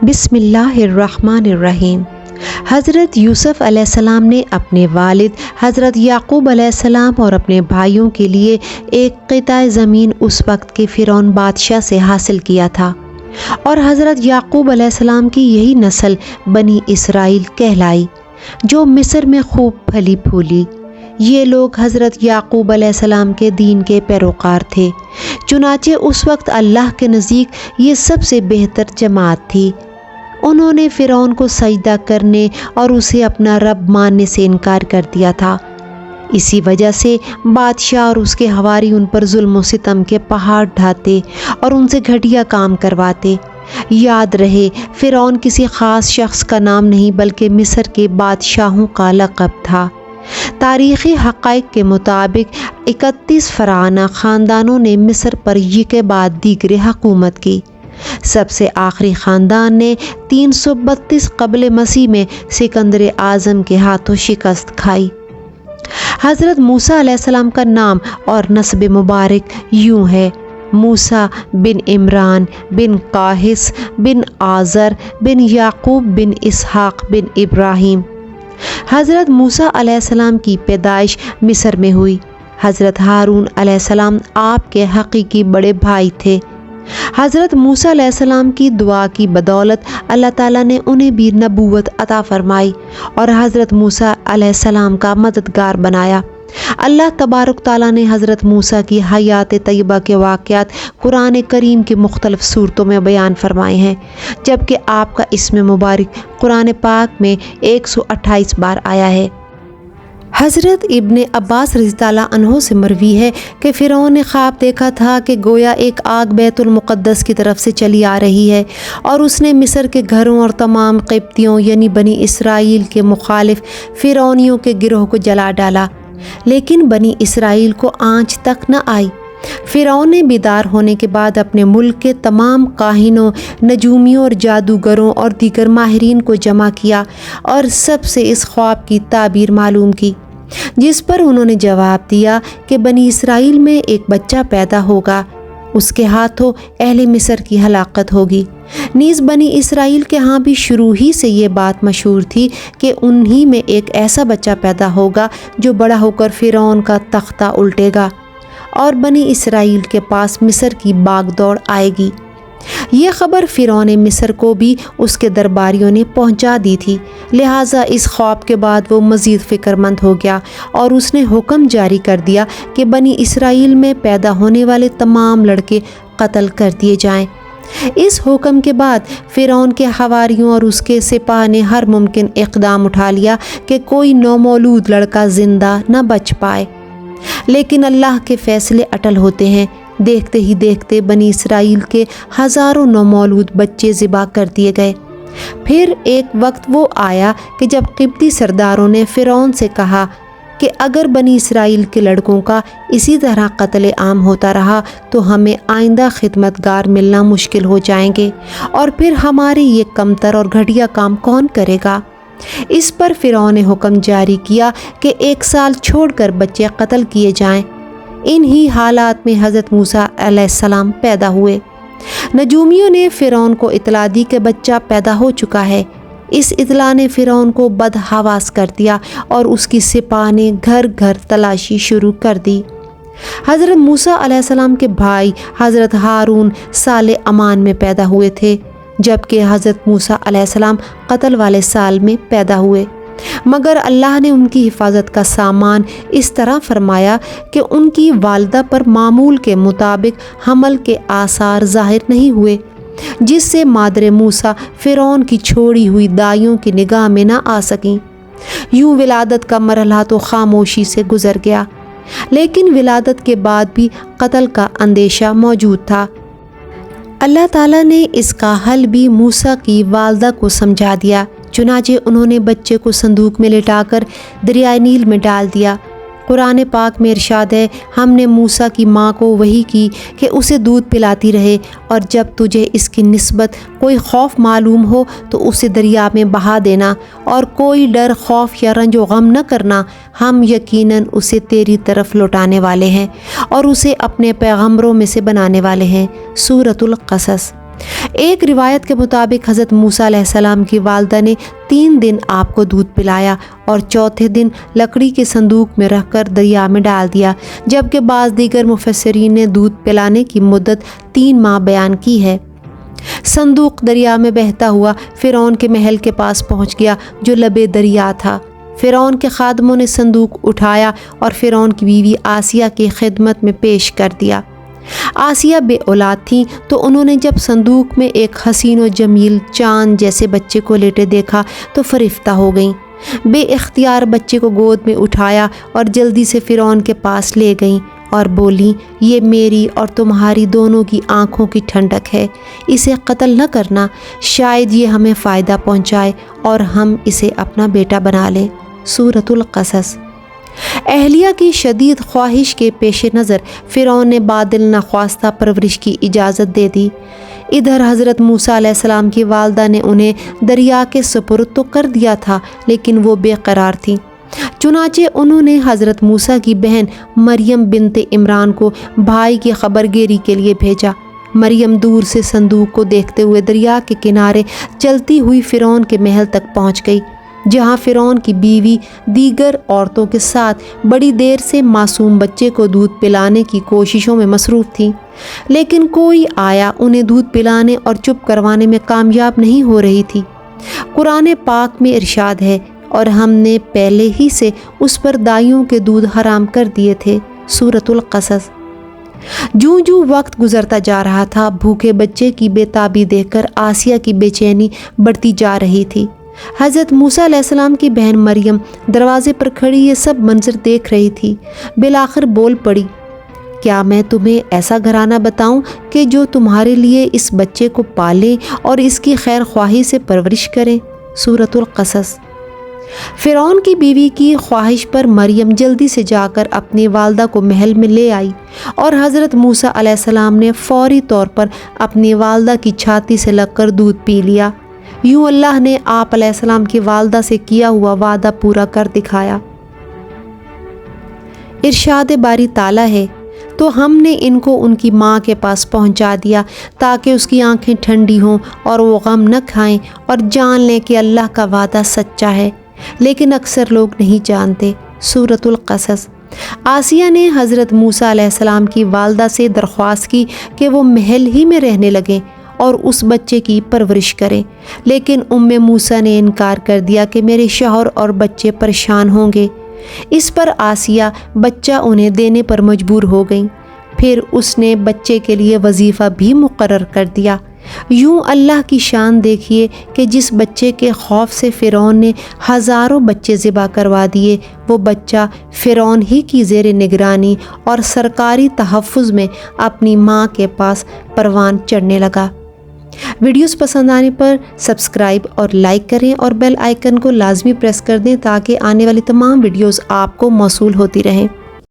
بسم اللہ الرحمن الرحیم۔ حضرت یوسف علیہ السلام نے اپنے والد حضرت یعقوب علیہ السلام اور اپنے بھائیوں کے لیے ایک قطع زمین اس وقت کے فرعون بادشاہ سے حاصل کیا تھا، اور حضرت یعقوب علیہ السلام کی یہی نسل بنی اسرائیل کہلائی جو مصر میں خوب پھلی پھولی۔ یہ لوگ حضرت یعقوب علیہ السلام کے دین کے پیروکار تھے، چنانچہ اس وقت اللہ کے نزدیک یہ سب سے بہتر جماعت تھی۔ انہوں نے فرعون کو سجدہ کرنے اور اسے اپنا رب ماننے سے انکار کر دیا تھا۔ اسی وجہ سے بادشاہ اور اس کے حواری ان پر ظلم و ستم کے پہاڑ ڈھاتے اور ان سے گھٹیا کام کرواتے۔ یاد رہے، فرعون کسی خاص شخص کا نام نہیں بلکہ مصر کے بادشاہوں کا لقب تھا۔ تاریخی حقائق کے مطابق 31 فرعونہ خاندانوں نے مصر پر یک کے بعد دیگر حکومت کی۔ سب سے آخری خاندان نے 332 قبل مسیح میں سکندر اعظم کے ہاتھوں شکست کھائی۔ حضرت موسیٰ علیہ السلام کا نام اور نسب مبارک یوں ہے: موسیٰ بن عمران بن قاہث بن آزر بن یعقوب بن اسحاق بن ابراہیم۔ حضرت موسیٰ علیہ السلام کی پیدائش مصر میں ہوئی۔ حضرت ہارون علیہ السلام آپ کے حقیقی بڑے بھائی تھے۔ حضرت موسیٰ علیہ السلام کی دعا کی بدولت اللہ تعالیٰ نے انہیں بھی نبوت عطا فرمائی اور حضرت موسیٰ علیہ السلام کا مددگار بنایا۔ اللہ تبارک تعالیٰ نے حضرت موسیٰ کی حیات طیبہ کے واقعات قرآن کریم کی مختلف صورتوں میں بیان فرمائے ہیں، جبکہ آپ کا اسم مبارک قرآن پاک میں 128 بار آیا ہے۔ حضرت ابن عباس رضی اللہ عنہ سے مروی ہے کہ فرعون نے خواب دیکھا تھا کہ گویا ایک آگ بیت المقدس کی طرف سے چلی آ رہی ہے، اور اس نے مصر کے گھروں اور تمام قبطیوں یعنی بنی اسرائیل کے مخالف فرعونیوں کے گروہ کو جلا ڈالا، لیکن بنی اسرائیل کو آنچ تک نہ آئی۔ فرعون نے بیدار ہونے کے بعد اپنے ملک کے تمام کاہنوں، نجومیوں اور جادوگروں اور دیگر ماہرین کو جمع کیا اور سب سے اس خواب کی تعبیر معلوم کی، جس پر انہوں نے جواب دیا کہ بنی اسرائیل میں ایک بچہ پیدا ہوگا، اس کے ہاتھوں اہل مصر کی ہلاکت ہوگی۔ نیز بنی اسرائیل کے ہاں بھی شروع ہی سے یہ بات مشہور تھی کہ انہی میں ایک ایسا بچہ پیدا ہوگا جو بڑا ہو کر فرعون کا تختہ الٹے گا، اور بنی اسرائیل کے پاس مصر کی باغ دوڑ آئے گی۔ یہ خبر فرعون مصر کو بھی اس کے درباریوں نے پہنچا دی تھی، لہٰذا اس خواب کے بعد وہ مزید فکر مند ہو گیا اور اس نے حکم جاری کر دیا کہ بنی اسرائیل میں پیدا ہونے والے تمام لڑکے قتل کر دیے جائیں۔ اس حکم کے بعد فرعون کے حواریوں اور اس کے سپاہ نے ہر ممکن اقدام اٹھا لیا کہ کوئی نومولود لڑکا زندہ نہ بچ پائے، لیکن اللہ کے فیصلے اٹل ہوتے ہیں۔ دیکھتے ہی دیکھتے بنی اسرائیل کے ہزاروں نومولود بچے ذبح کر دیے گئے۔ پھر ایک وقت وہ آیا کہ جب قبطی سرداروں نے فرعون سے کہا کہ اگر بنی اسرائیل کے لڑکوں کا اسی طرح قتل عام ہوتا رہا تو ہمیں آئندہ خدمت گار ملنا مشکل ہو جائیں گے، اور پھر ہمارے یہ کمتر اور گھٹیا کام کون کرے گا؟ اس پر فرعون نے حکم جاری کیا کہ 1 سال چھوڑ کر بچے قتل کیے جائیں۔ انہی حالات میں حضرت موسیٰ علیہ السلام پیدا ہوئے۔ نجومیوں نے فرعون کو اطلاع دی کہ بچہ پیدا ہو چکا ہے۔ اس اطلاع نے فرعون کو بدحواس کر دیا اور اس کی سپاہ نے گھر گھر تلاشی شروع کر دی۔ حضرت موسیٰ علیہ السلام کے بھائی حضرت ہارون سال امان میں پیدا ہوئے تھے، جبکہ حضرت موسیٰ علیہ السلام قتل والے سال میں پیدا ہوئے، مگر اللہ نے ان کی حفاظت کا سامان اس طرح فرمایا کہ ان کی والدہ پر معمول کے مطابق حمل کے آثار ظاہر نہیں ہوئے، جس سے مادر موسیٰ فرعون کی چھوڑی ہوئی دائیوں کی نگاہ میں نہ آ سکیں۔ یوں ولادت کا مرحلہ تو خاموشی سے گزر گیا، لیکن ولادت کے بعد بھی قتل کا اندیشہ موجود تھا۔ اللہ تعالیٰ نے اس کا حل بھی موسیٰ کی والدہ کو سمجھا دیا، چنانچہ انہوں نے بچے کو صندوق میں لٹا کر دریائے نیل میں ڈال دیا۔ قرآن پاک میں ارشاد ہے، ہم نے موسیٰ کی ماں کو وحی کی کہ اسے دودھ پلاتی رہے، اور جب تجھے اس کی نسبت کوئی خوف معلوم ہو تو اسے دریا میں بہا دینا، اور کوئی ڈر، خوف یا رنج و غم نہ کرنا، ہم یقیناً اسے تیری طرف لوٹانے والے ہیں اور اسے اپنے پیغمبروں میں سے بنانے والے ہیں۔ سورۃ القصص۔ ایک روایت کے مطابق حضرت موسیٰ علیہ السلام کی والدہ نے 3 دن آپ کو دودھ پلایا اور چوتھے دن لکڑی کے صندوق میں رکھ کر دریا میں ڈال دیا، جبکہ بعض دیگر مفسرین نے دودھ پلانے کی مدت 3 ماہ بیان کی ہے۔ صندوق دریا میں بہتا ہوا فرعون کے محل کے پاس پہنچ گیا جو لبے دریا تھا۔ فرعون کے خادموں نے صندوق اٹھایا اور فرعون کی بیوی آسیہ کی خدمت میں پیش کر دیا۔ آسیہ بے اولاد تھیں تو انہوں نے جب صندوق میں ایک حسین و جمیل چاند جیسے بچے کو لیٹے دیکھا تو فریفتہ ہو گئیں۔ بے اختیار بچے کو گود میں اٹھایا اور جلدی سے فرعون کے پاس لے گئیں اور بولیں، یہ میری اور تمہاری دونوں کی آنکھوں کی ٹھنڈک ہے، اسے قتل نہ کرنا، شاید یہ ہمیں فائدہ پہنچائے اور ہم اسے اپنا بیٹا بنا لیں۔ سورۃ القصص۔ اہلیہ کی شدید خواہش کے پیش نظر فرعون نے بادل نخواستہ پرورش کی اجازت دے دی۔ ادھر حضرت موسیٰ علیہ السلام کی والدہ نے انہیں دریا کے سپرد تو کر دیا تھا، لیکن وہ بے قرار تھیں۔ چنانچہ انہوں نے حضرت موسیٰ کی بہن مریم بنت عمران کو بھائی کی خبر گیری کے لیے بھیجا۔ مریم دور سے صندوق کو دیکھتے ہوئے دریا کے کنارے چلتی ہوئی فرعون کے محل تک پہنچ گئی، جہاں فرعون کی بیوی دیگر عورتوں کے ساتھ بڑی دیر سے معصوم بچے کو دودھ پلانے کی کوششوں میں مصروف تھیں، لیکن کوئی آیا انہیں دودھ پلانے اور چپ کروانے میں کامیاب نہیں ہو رہی تھی۔ قرآن پاک میں ارشاد ہے، اور ہم نے پہلے ہی سے اس پر دائیوں کے دودھ حرام کر دیے تھے۔ سورۃ القصص۔ جوں جوں وقت گزرتا جا رہا تھا، بھوکے بچے کی بے تابی دیکھ کر آسیہ کی بے چینی بڑھتی جا رہی تھی۔ حضرت موسیٰ علیہ السلام کی بہن مریم دروازے پر کھڑی یہ سب منظر دیکھ رہی تھی۔ بالآخر بول پڑی، کیا میں تمہیں ایسا گھرانہ بتاؤں کہ جو تمہارے لیے اس بچے کو پالے اور اس کی خیر خواہی سے پرورش کریں؟ سورۃ القصص۔ فرعون کی بیوی کی خواہش پر مریم جلدی سے جا کر اپنی والدہ کو محل میں لے آئی اور حضرت موسیٰ علیہ السلام نے فوری طور پر اپنی والدہ کی چھاتی سے لگ کر دودھ پی لیا۔ یوں اللہ نے آپ علیہ السلام کی والدہ سے کیا ہوا وعدہ پورا کر دکھایا۔ ارشاد باری تعالیٰ ہے، تو ہم نے ان کو ان کی ماں کے پاس پہنچا دیا تاکہ اس کی آنکھیں ٹھنڈی ہوں اور وہ غم نہ کھائیں اور جان لیں کہ اللہ کا وعدہ سچا ہے، لیکن اکثر لوگ نہیں جانتے۔ سورۃ القصص۔ آسیہ نے حضرت موسیٰ علیہ السلام کی والدہ سے درخواست کی کہ وہ محل ہی میں رہنے لگیں اور اس بچے کی پرورش کریں، لیکن موسیٰ نے انکار کر دیا کہ میرے شوہر اور بچے پریشان ہوں گے۔ اس پر آسیہ بچہ انہیں دینے پر مجبور ہو گئیں۔ پھر اس نے بچے کے لیے وظیفہ بھی مقرر کر دیا۔ یوں اللہ کی شان دیکھیے کہ جس بچے کے خوف سے فرعون نے ہزاروں بچے ذبح کروا دیے، وہ بچہ فرعون ہی کی زیر نگرانی اور سرکاری تحفظ میں اپنی ماں کے پاس پروان چڑھنے لگا۔ ویڈیوز پسند آنے پر سبسکرائب اور لائک کریں اور بیل آئیکن کو لازمی پریس کر دیں تاکہ آنے والی تمام ویڈیوز آپ کو موصول ہوتی رہیں۔